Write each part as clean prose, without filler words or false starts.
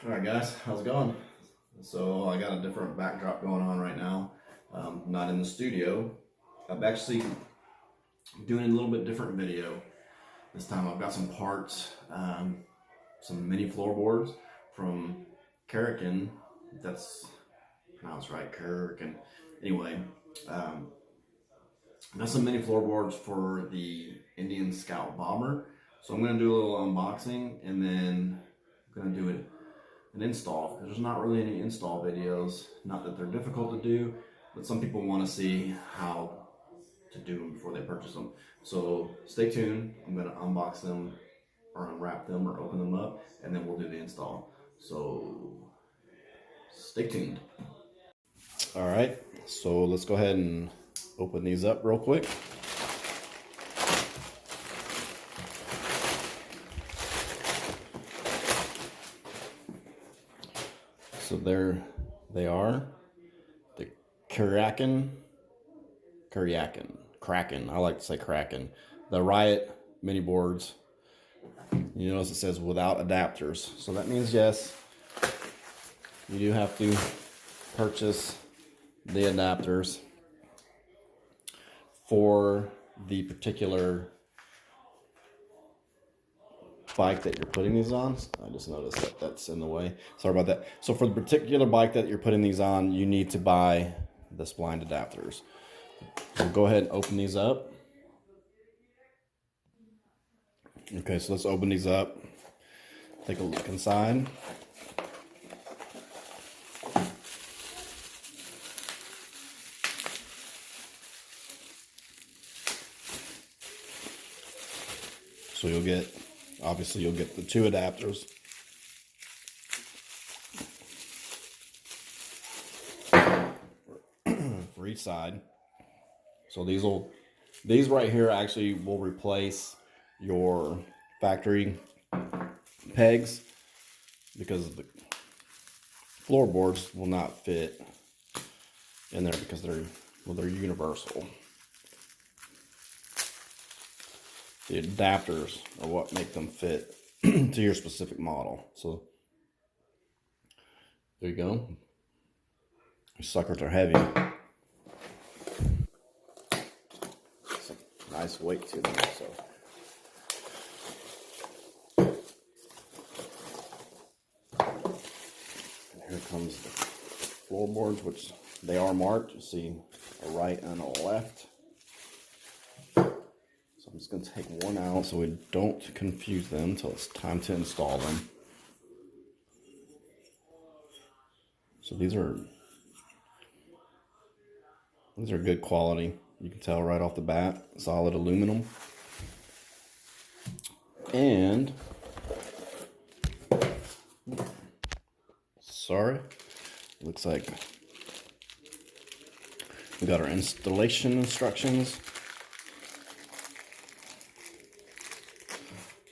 Alright guys, how's it going? So I got a different backdrop going on right now. Not in the studio. I'm actually doing a little bit different video. This time I've got some parts, some mini floorboards from Kuryakyn. That's pronounced right, Kuryakyn. Anyway, I got some mini floorboards for the Indian Scout Bomber. So I'm going to do a little unboxing and then I'm going to do an install. There's not really any install videos, not that they're difficult to do, but some people want to see how to do them before they purchase them. So stay tuned. I'm going to unbox them or unwrap them or open them up, and then we'll do the install. So stay tuned. All right, so let's go ahead and open these up real quick. So there they are, the Kuryakyn, I like to say Kuryakyn, the Riot mini boards. You notice it says without adapters. So that means yes, you do have to purchase the adapters for the particular bike that you're putting these on. I just noticed that that's in the way. Sorry about that. So for the particular bike that you're putting these on, you need to buy the spline adapters. So go ahead and open these up. Okay, so let's open these up. Take a look inside. So obviously you'll get the two adapters. For each side. So these right here actually will replace your factory pegs, because the floorboards will not fit in there because they're universal. The adapters are what make them fit to your specific model. So there you go. These suckers are heavy. It's a nice weight to them. So and here comes the floorboards, which they are marked. You see a right and a left. I'm just going to take one out so we don't confuse them until it's time to install them. So these are good quality. You can tell right off the bat, solid aluminum. And sorry, looks like we got our installation instructions.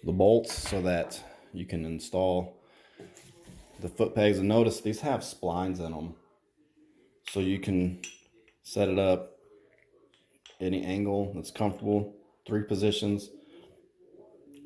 The bolts so that you can install the foot pegs. And notice these have splines in them, so you can set it up any angle that's comfortable. 3 positions,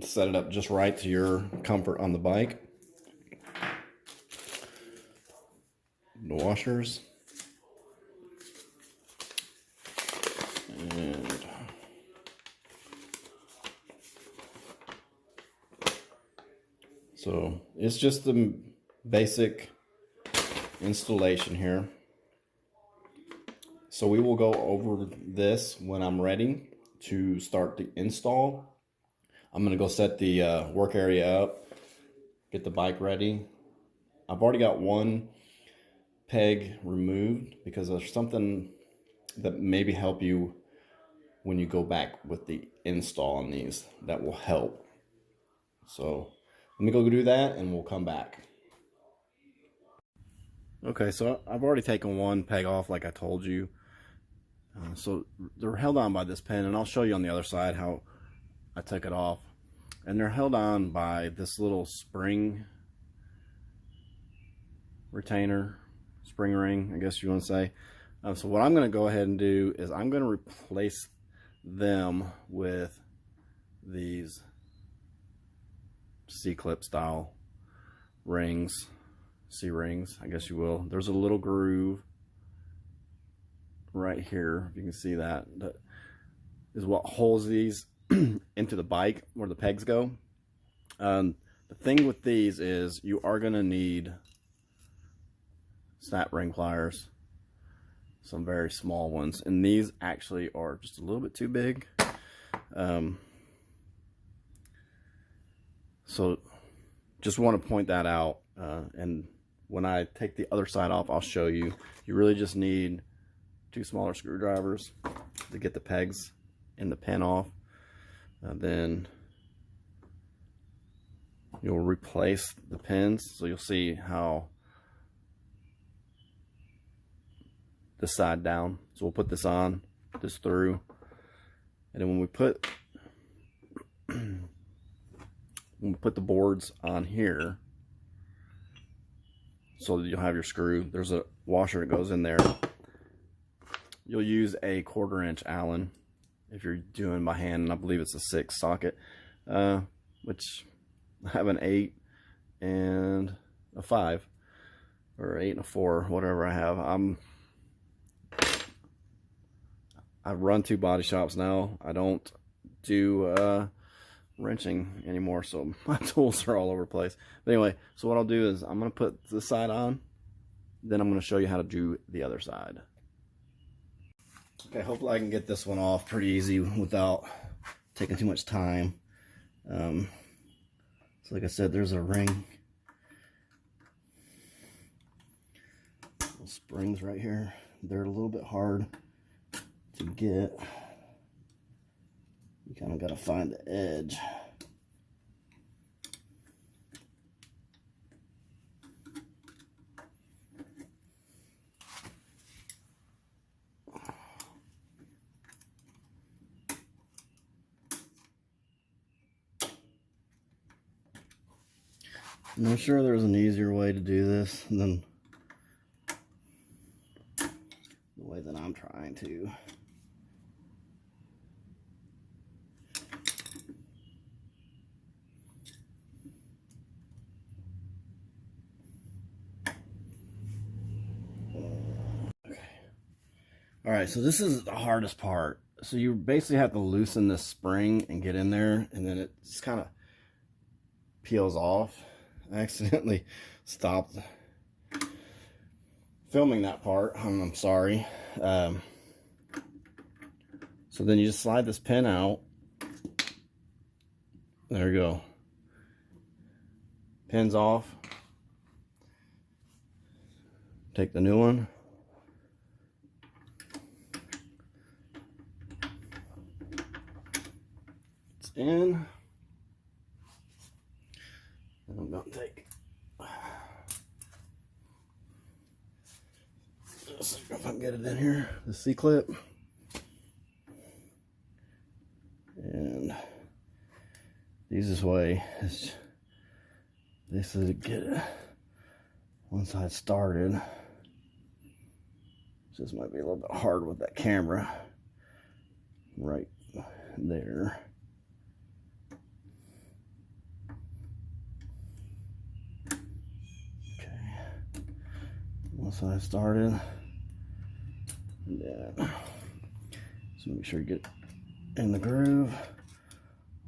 set it up just right to your comfort on the bike. The washers, and so it's just the basic installation here. So we will go over this when I'm ready to start the install. I'm gonna go set the work area up, get the bike ready. I've already got one peg removed because there's something that maybe help you when you go back with the install on these that will help. So let me go do that and we'll come back. Okay, so I've already taken one peg off like I told you. So they're held on by this pin, and I'll show you on the other side how I took it off. And they're held on by this little spring retainer, spring ring, I guess you want to say. So what I'm going to go ahead and do is I'm going to replace them with these C-clip style rings. C-rings, I guess you will. There's a little groove right here, if you can see that. That is what holds these into the bike where the pegs go. The thing with these is you are going to need snap ring pliers, some very small ones, and these actually are just a little bit too big. So just want to point that out, and when I take the other side off, I'll show you. You really just need 2 smaller screwdrivers to get the pegs in the pin off. Then you'll replace the pins, so you'll see how this side down. So we'll put this on, this through, and then when we put the boards on here, so that you'll have your screw. There's a washer that goes in there. You'll use a 1/4 inch Allen if you're doing by hand, and I believe it's a 6 socket, which I have an 8 and a 5, or 8 and a 4, whatever I have. I run 2 body shops now. I don't do wrenching anymore, so my tools are all over the place. But anyway, so what I'll do is I'm going to put this side on, then I'm going to show you how to do the other side. Okay, hopefully I can get this one off pretty easy without taking too much time. So like I said, there's a ring, little springs right here. They're a little bit hard to get. You kind of got to find the edge. I'm sure there's an easier way to do this than the way that I'm trying to. Alright, so this is the hardest part. So you basically have to loosen this spring and get in there, and then it just kind of peels off. I accidentally stopped filming that part. I'm sorry. So then you just slide this pin out. There you go. Pin's off. Take the new one. It's in. And I'm going to take this, if I can get it in here, the C-clip. And the easiest way is basically to get it once I started. This might be a little bit hard with that camera right there. Once I started, yeah. So make sure you get in the groove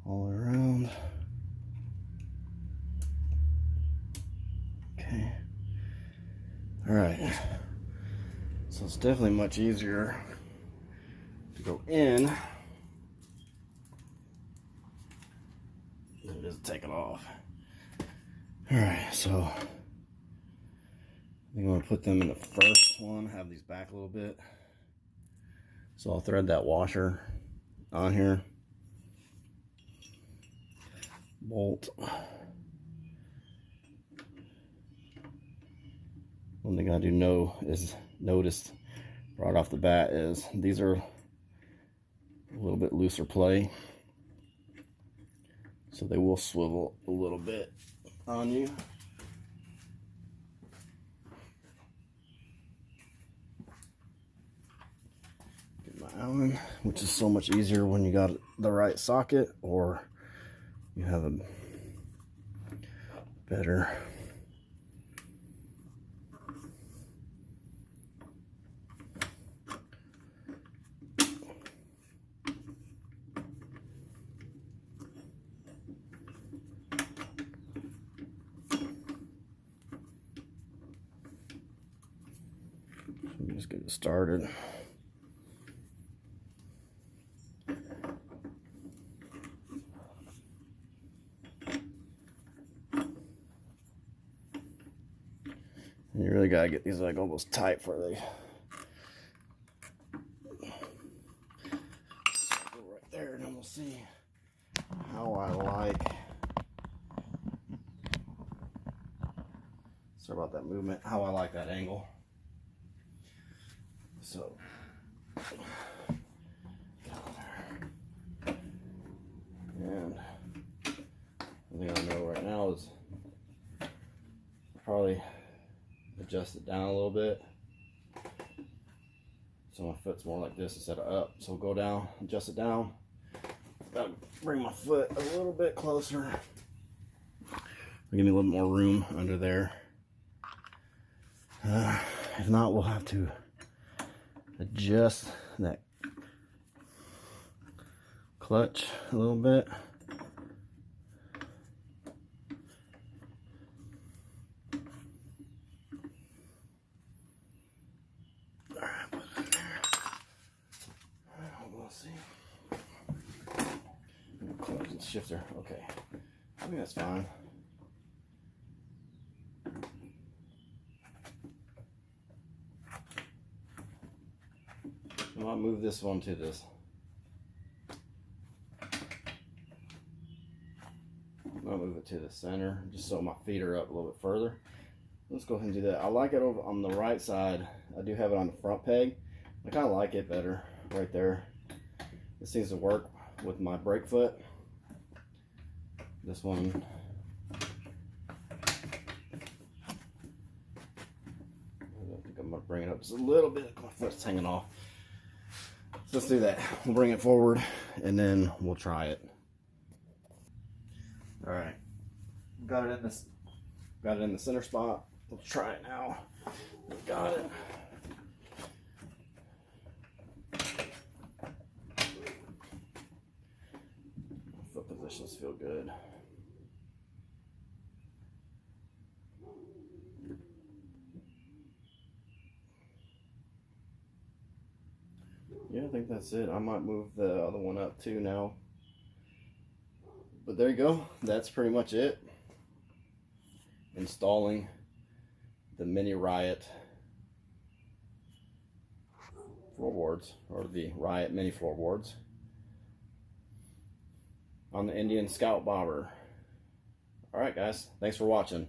all the way around. Okay. All right. So it's definitely much easier to go in than it is to take it off. All right. So I'm going to put them in the first one, have these back a little bit. So I'll thread that washer on here. Bolt. One thing I do know is noticed right off the bat is these are a little bit looser play. So they will swivel a little bit on you. Allen, which is so much easier when you got the right socket or you have a better Let me just get it started. You really gotta get these like almost tight for they go right there, and then we'll see how I like. Sorry about that movement. How I like that angle. So, and the thing I know right now is probably adjust it down a little bit so my foot's more like this instead of up. So go down, adjust it down. Gotta bring my foot a little bit closer. Give me a little more room under there. If not, we'll have to adjust that clutch a little bit. Shifter, okay. I think that's fine. I might move this one to this. I'll move it to the center just so my feet are up a little bit further. Let's go ahead and do that. I like it over on the right side. I do have it on the front peg. I kind of like it better right there. This seems to work with my brake foot. This one, I think I'm gonna bring it up just a little bit. My foot's hanging off. So let's do that. We'll bring it forward and then we'll try it. All right, got it in the center spot. Let's try it now. Got it. Foot positions feel good. Yeah, I think that's it. I might move the other one up too now. But there you go. That's pretty much it. Installing the mini Riot floorboards, or the Riot mini floorboards, on the Indian Scout Bomber. Alright guys, thanks for watching.